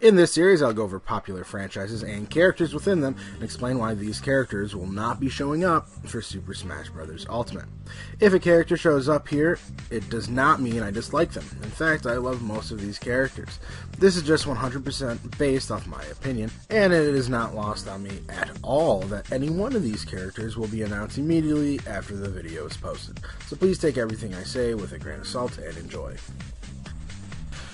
In this series, I'll go over popular franchises and characters within them and explain why these characters will not be showing up for Super Smash Bros. Ultimate. If a character shows up here, it does not mean I dislike them. In fact, I love most of these characters. This is just 100% based off my opinion, and it is not lost on me at all that any one of these characters will be announced immediately after the video is posted. So please take everything I say with a grain of salt and enjoy.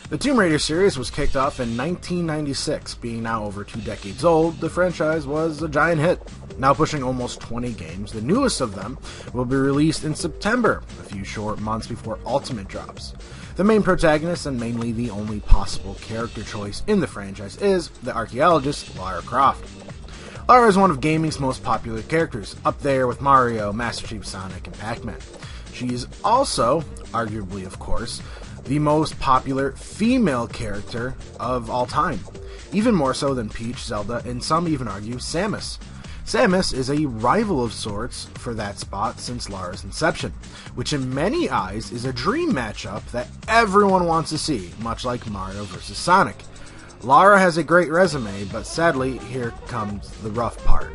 The Tomb Raider series was kicked off in 1996. Being now over 2 decades old, the franchise was a giant hit. Now pushing almost 20 games, the newest of them will be released in September, a few short months before Ultimate drops. The main protagonist, and mainly the only possible character choice in the franchise, is the archaeologist Lara Croft. Lara is one of gaming's most popular characters, up there with Mario, Master Chief, Sonic, and Pac-Man. She is also, arguably of course, the most popular female character of all time, even more so than Peach, Zelda, and some even argue Samus. Samus is a rival of sorts for that spot since Lara's inception, which in many eyes is a dream matchup that everyone wants to see, much like Mario vs. Sonic. Lara has a great resume, but sadly, here comes the rough part.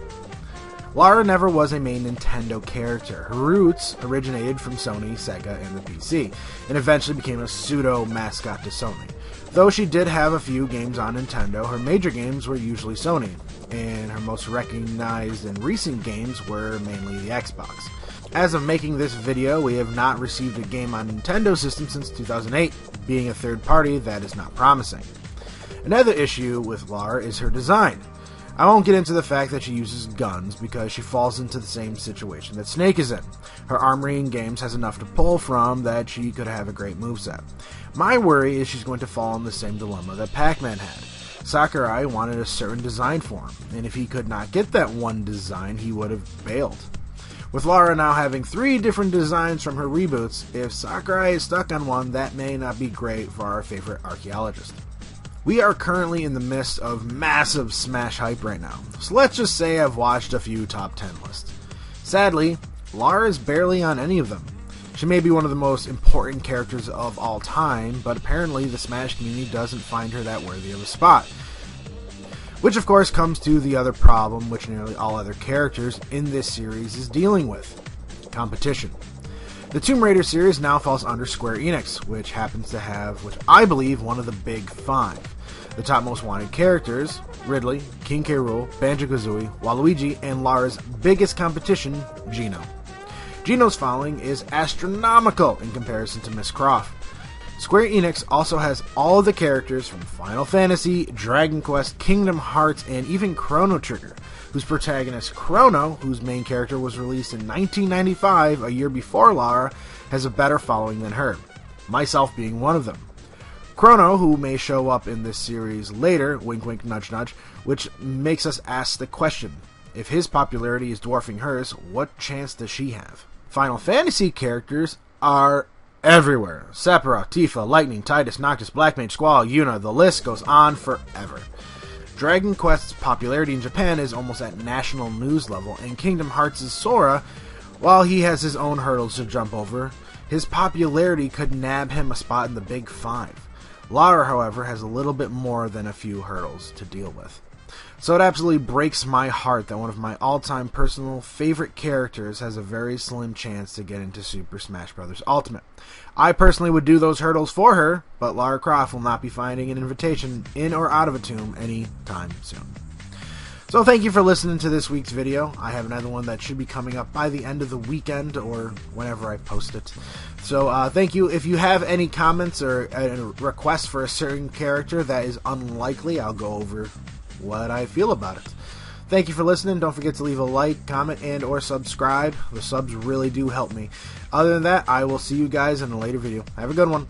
Lara never was a main Nintendo character. Her roots originated from Sony, Sega, and the PC, and eventually became a pseudo-mascot to Sony. Though she did have a few games on Nintendo, her major games were usually Sony, and her most recognized and recent games were mainly the Xbox. As of making this video, we have not received a game on Nintendo system since 2008, being a third party that is not promising. Another issue with Lara is her design. I won't get into the fact that she uses guns because she falls into the same situation that Snake is in. Her armory in games has enough to pull from that she could have a great moveset. My worry is she's going to fall in the same dilemma that Pac-Man had. Sakurai wanted a certain design for him, and if he could not get that one design, he would have bailed. With Lara now having 3 different designs from her reboots, if Sakurai is stuck on one, that may not be great for our favorite archaeologist. We are currently in the midst of massive Smash hype right now, so let's just say I've watched a few top 10 lists. Sadly, Lara is barely on any of them. She may be one of the most important characters of all time, but apparently the Smash community doesn't find her that worthy of a spot. Which of course comes to the other problem which nearly all other characters in this series is dealing with: competition. The Tomb Raider series now falls under Square Enix, which happens to have, which I believe, one of the big 5. The top most wanted characters: Ridley, King K. Rool, Banjo-Kazooie, Waluigi, and Lara's biggest competition, Geno. Geno's following is astronomical in comparison to Miss Croft. Square Enix also has all of the characters from Final Fantasy, Dragon Quest, Kingdom Hearts, and even Chrono Trigger, whose protagonist Chrono, whose main character was released in 1995, a year before Lara, has a better following than her, myself being one of them. Chrono, who may show up in this series later, wink wink nudge nudge, which makes us ask the question, if his popularity is dwarfing hers, what chance does she have? Final Fantasy characters are everywhere. Sephiroth, Tifa, Lightning, Tidus, Noctis, Black Mage, Squall, Yuna, the list goes on forever. Dragon Quest's popularity in Japan is almost at national news level, and Kingdom Hearts' Sora, while he has his own hurdles to jump over, his popularity could nab him a spot in the big 5. Lara, however, has a little bit more than a few hurdles to deal with. So it absolutely breaks my heart that one of my all-time personal favorite characters has a very slim chance to get into Super Smash Bros. Ultimate. I personally would do those hurdles for her, but Lara Croft will not be finding an invitation in or out of a tomb anytime soon. So thank you for listening to this week's video. I have another one that should be coming up by the end of the weekend or whenever I post it. So thank you. If you have any comments or requests for a certain character that is unlikely, I'll go over what I feel about it. Thank you for listening. Don't forget to leave a like, comment, and or subscribe. The subs really do help me. Other than that, I will see you guys in a later video. Have a good one.